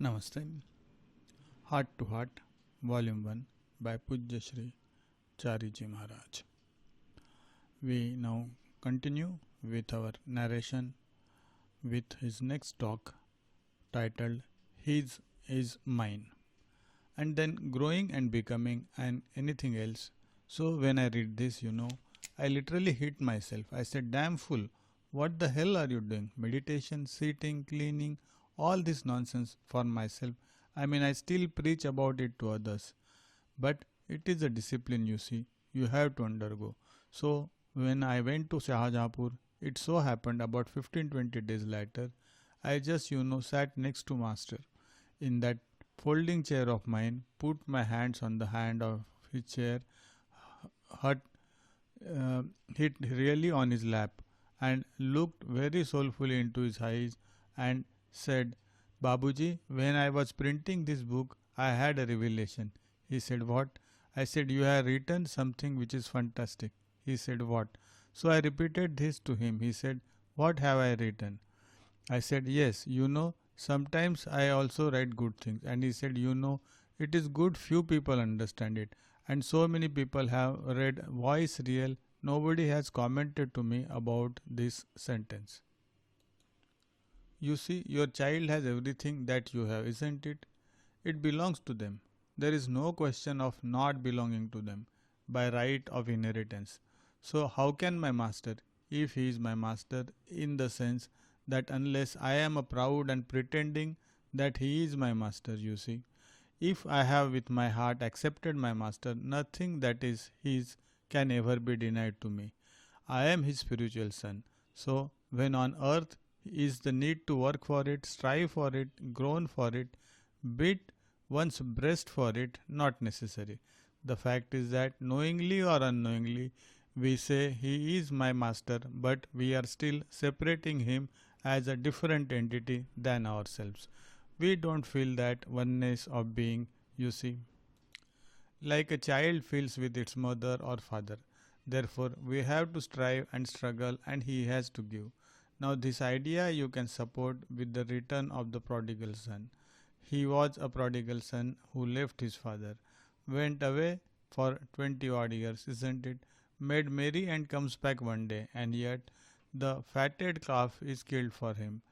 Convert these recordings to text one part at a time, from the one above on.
Namaste. Heart to Heart, Volume 1 by Pujya Shri Chariji Maharaj. We now continue with our narration with his next talk titled His is Mine, and then growing and becoming and anything else. So when I read this, I literally hit myself. I said, damn fool, what the hell are you doing? Meditation, sitting, cleaning, all this nonsense for myself. I mean, I still preach about it to others. But it is a discipline, you see, you have to undergo. So when I went to Shahjahanpur, it so happened about 15-20 days later, I just, sat next to Master in that folding chair of mine, put my hands on the hand of his chair, hut, uh, hit really on his lap, and looked very soulfully into his eyes and said, Babuji, when I was printing this book, I had a revelation. He said, what? I said, you have written something which is fantastic. He said, what? So I repeated this to him. He said, what have I written? I said, yes, sometimes I also write good things. And he said, it is good few people understand it. And so many people have read Voice Real. Nobody has commented to me about this sentence. You see, your child has everything that you have, isn't it? It belongs to them. There is no question of not belonging to them by right of inheritance. So, how can my master, if he is my master, in the sense that unless I am a proud and pretending that he is my master, you see, if I have with my heart accepted my master, nothing that is his can ever be denied to me. I am his spiritual son. So, when on earth is the need to work for it, strive for it, groan for it, beat one's breast for it, not necessary. The fact is that knowingly or unknowingly, we say he is my master, but we are still separating him as a different entity than ourselves. We don't feel that oneness of being, you see, like a child feels with its mother or father. Therefore, we have to strive and struggle, and he has to give. Now, this idea you can support with the return of the prodigal son. He was a prodigal son who left his father, went away for 20 odd years, isn't it? Made merry and comes back one day, and yet the fatted calf is killed for him.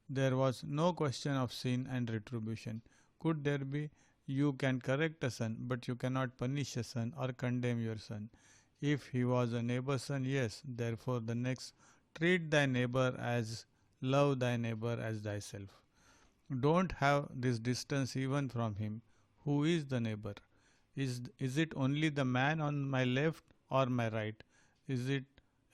There was no question of sin and retribution. Could there be? You can correct a son, but you cannot punish a son or condemn your son. If he was a neighbor's son, yes, therefore the next, treat thy neighbor as love thy neighbor as thyself. Don't have this distance even from him. Who is the neighbor? Is it only the man on my left or my right? Is it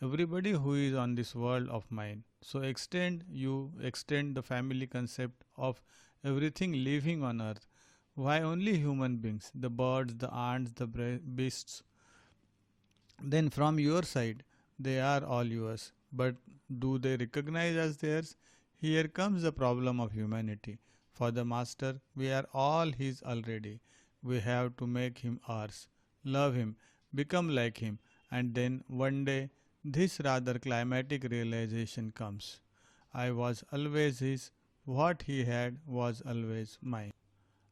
everybody who is on this world of mine? So extend the family concept of everything living on earth. Why only human beings? The birds, the ants, the beasts. Then from your side, they are all yours. But do they recognize as theirs? Here comes the problem of humanity. For the Master, we are all His already. We have to make Him ours, love Him, become like Him, and then one day this rather climatic realization comes. I was always His, what He had was always mine.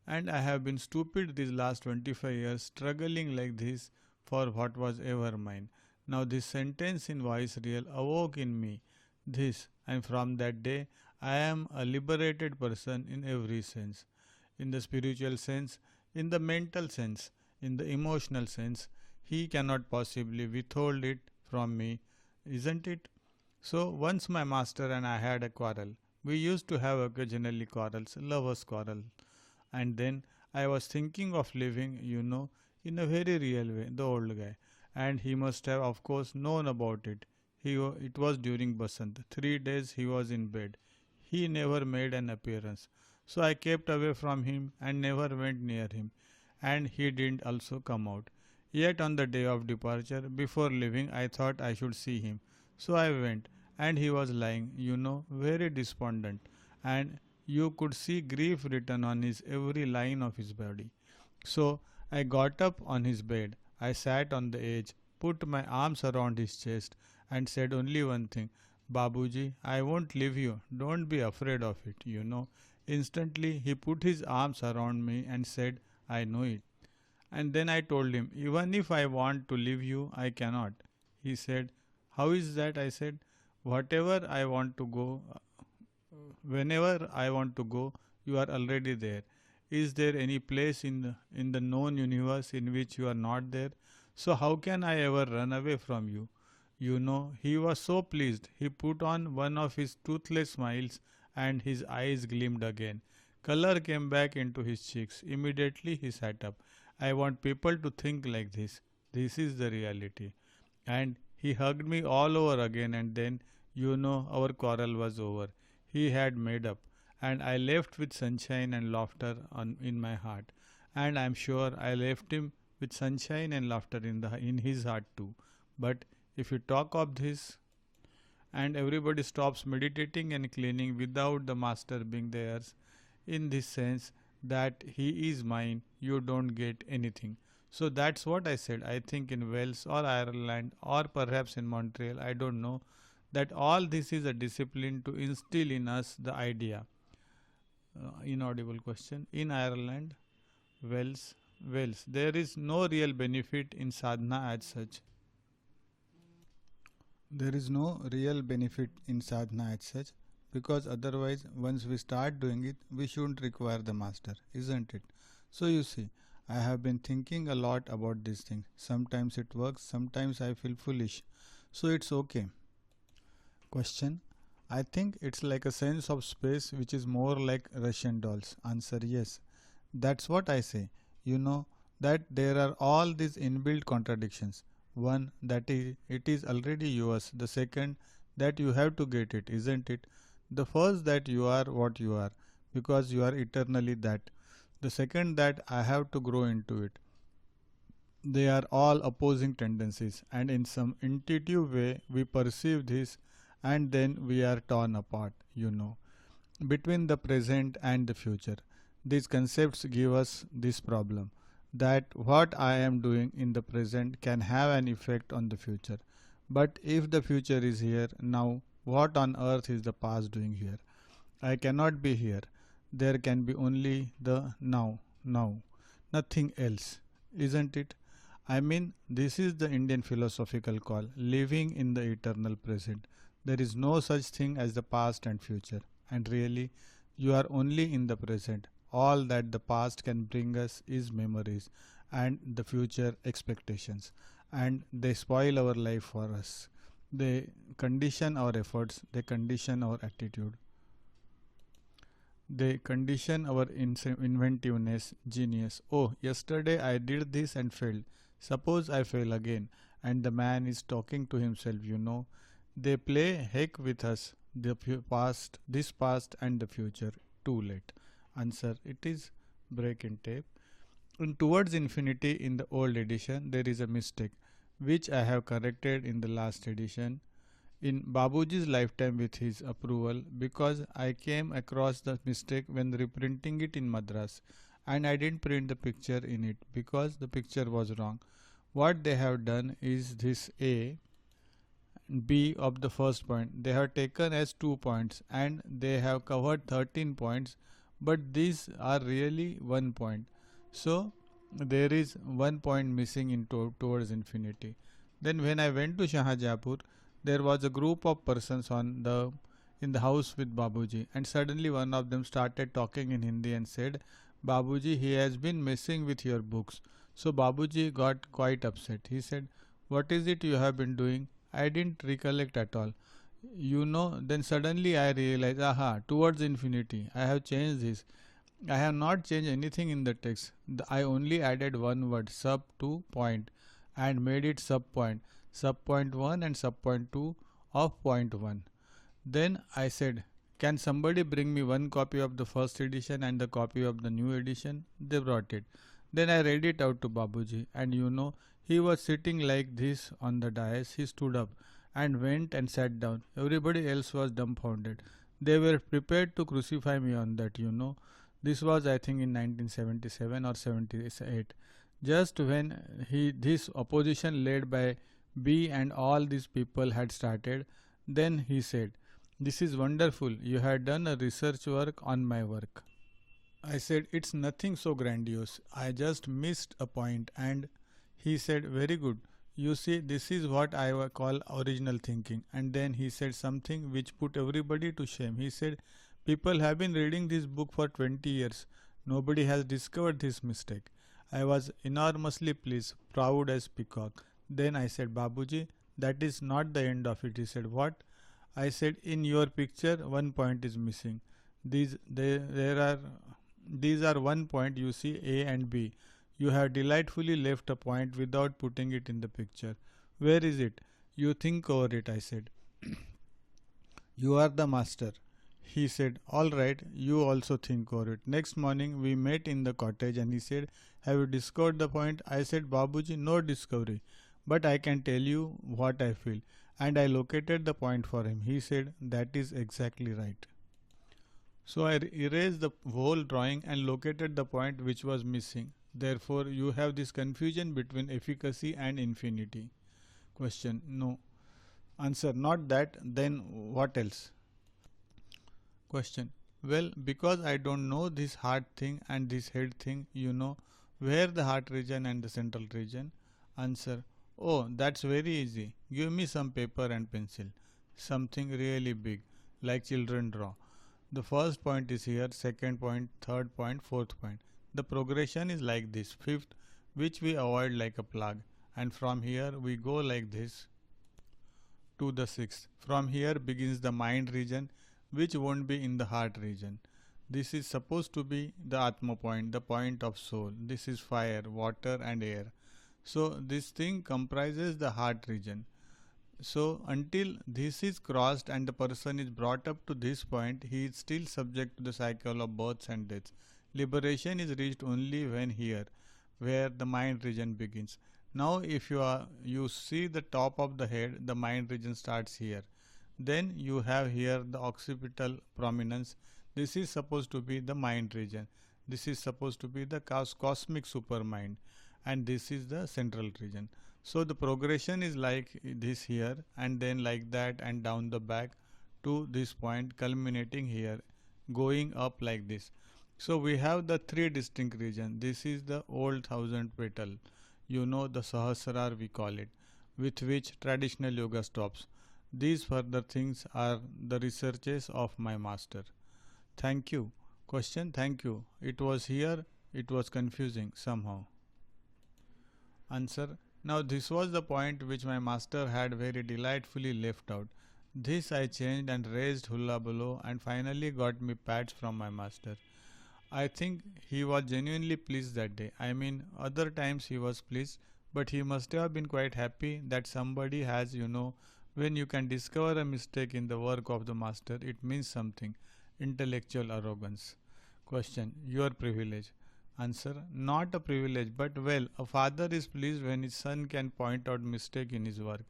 And I have been stupid these last 25 years, struggling like this for what was ever mine. Now, this sentence in Voice Real awoke in me this, and from that day, I am a liberated person in every sense. In the spiritual sense, in the mental sense, in the emotional sense, he cannot possibly withhold it from me, isn't it? So, once my master and I had a quarrel. We used to have occasionally quarrels, lovers' quarrel. And then I was thinking of leaving, in a very real way, the old guy. And he must have, of course, known about it. It was during Basant. 3 days he was in bed. He never made an appearance. So I kept away from him and never went near him. And he didn't also come out. Yet on the day of departure, before leaving, I thought I should see him. So I went, and he was lying, very despondent. And you could see grief written on his every line of his body. So I got up on his bed. I sat on the edge, put my arms around his chest, and said only one thing, Babuji, I won't leave you. Don't be afraid of it. Instantly, he put his arms around me and said, I know it. And then I told him, even if I want to leave you, I cannot. He said, how is that? I said, whatever I want to go, whenever I want to go, you are already there. Is there any place in the known universe in which you are not there? So how can I ever run away from you? You know, he was so pleased. He put on one of his toothless smiles and his eyes gleamed again. Color came back into his cheeks. Immediately he sat up. I want people to think like this. This is the reality. And he hugged me all over again, and then, our quarrel was over. He had made up, and I left with sunshine and laughter in my heart. And I'm sure I left him with sunshine and laughter in his heart too. But if you talk of this and everybody stops meditating and cleaning without the master being theirs, in this sense that he is mine, you don't get anything. So that's what I said. I think in Wales or Ireland or perhaps in Montreal, I don't know, that all this is a discipline to instill in us the idea. Inaudible question. In Ireland, Wales, there is no real benefit in sadhana as such. There is no real benefit in sadhana as such, because otherwise, once we start doing it, we shouldn't require the master, isn't it? So you see, I have been thinking a lot about this thing. Sometimes it works, sometimes I feel foolish. So it's okay. Question. I think it's like a sense of space which is more like Russian dolls. Answer yes. That's what I say. You know that there are all these inbuilt contradictions. One, that it is already yours. The second, that you have to get it, isn't it? The first, that you are what you are, because you are eternally that. The second, that I have to grow into it. They are all opposing tendencies, and in some intuitive way, we perceive this, and then we are torn apart, between the present and the future. These concepts give us this problem, that what I am doing in the present can have an effect on the future. But if the future is here now, what on earth is the past doing here? I cannot be here. There can be only the now, nothing else, isn't it? I mean, this is the Indian philosophical call, living in the eternal present. There is no such thing as the past and future, and really, you are only in the present. All that the past can bring us is memories and the future expectations, and they spoil our life for us. They condition our efforts, they condition our attitude, they condition our inventiveness, genius. Oh, yesterday I did this and failed. Suppose I fail again. And the man is talking to himself. They play heck with us. The past, this past and the future. Too late. Answer. It is break in tape. In Towards Infinity in the old edition, there is a mistake, which I have corrected in the last edition in Babuji's lifetime with his approval, because I came across the mistake when reprinting it in Madras, and I didn't print the picture in it because the picture was wrong. What they have done is this A B of the first point they have taken as 2 points, and they have covered 13 points, but these are really 1 point. So there is 1 point missing Towards Infinity. Then when I went to Shahajapur, there was a group of persons in the house with Babuji, and suddenly one of them started talking in Hindi and said, Babuji, he has been messing with your books. So Babuji got quite upset. He said, what is it you have been doing? I didn't recollect at all. Then suddenly I realized, aha, Towards Infinity. I have changed this. I have not changed anything in the text. I only added one word, sub to point, and made it sub point. Sub point 1 and sub point 2 of point 1. Then I said, can somebody bring me one copy of the first edition and the copy of the new edition? They brought it. Then I read it out to Babuji, and he was sitting like this on the dais. He stood up and went and sat down. Everybody else was dumbfounded. They were prepared to crucify me on that. This was, I think, in 1977 or 78. Just when this opposition led by B and all these people had started, then he said, This is wonderful. You had done a research work on my work. I said, it's nothing so grandiose. I just missed a point. And he said, very good. You see, this is what I call original thinking. And then he said something which put everybody to shame. He said, people have been reading this book for 20 years. Nobody has discovered this mistake. I was enormously pleased, proud as peacock. Then I said, Babuji, that is not the end of it. He said, what? I said, in your picture, one point is missing. These there are these are one point, you see A and B. You have delightfully left a point without putting it in the picture. Where is it? You think over it, I said. You are the master. He said, all right, you also think over it. Next morning, we met in the cottage and he said, have you discovered the point? I said, Babuji, no discovery. But I can tell you what I feel. And I located the point for him. He said, that is exactly right. So I erased the whole drawing and located the point which was missing. Therefore, you have this confusion between efficacy and infinity. Question, no. Answer, not that, then what else? Question, well, because I don't know this heart thing and this head thing, you know, where the heart region and the central region. Answer, oh, that's very easy. Give me some paper and pencil. Something really big, like children draw. The first point is here, second point, third point, fourth point. The progression is like this, fifth, which we avoid like a plug. And from here we go like this to the sixth. From here begins the mind region, which won't be in the heart region. This is supposed to be the Atma point, the point of soul. This is fire, water and air. So this thing comprises the heart region. So until this is crossed and the person is brought up to this point, he is still subject to the cycle of births and deaths. Liberation is reached only when here, where the mind region begins. Now if you see the top of the head, the mind region starts here. Then you have here the occipital prominence. This is supposed to be the mind region. This is supposed to be the cosmic supermind. And this is the central region. So the progression is like this here and then like that and down the back to this point culminating here, going up like this. So we have the three distinct regions. This is the old thousand petal, you know, the Sahasrar we call it, with which traditional yoga stops. These further things are the researches of my master. Thank you. Question, thank you. It was here, it was confusing somehow. Answer, now this was the point which my master had very delightfully left out. This I changed and raised hullabaloo and finally got me pats from my master. I think he was genuinely pleased that day. I mean, other times he was pleased, but he must have been quite happy that somebody has, you know, when you can discover a mistake in the work of the master, it means something. Intellectual arrogance. Question, your privilege. Answer, not a privilege, but well, a father is pleased when his son can point out mistake in his work.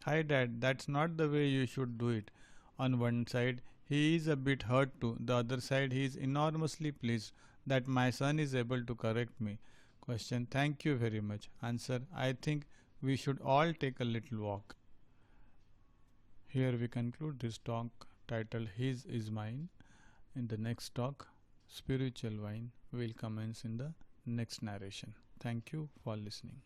Hi dad, that's not the way you should do it. On one side, he is a bit hurt too. The other side, he is enormously pleased that my son is able to correct me. Question, thank you very much. Answer, I think we should all take a little walk. Here we conclude this talk titled His is Mine. In the next talk, Spiritual Wine will commence in the next narration. Thank you for listening.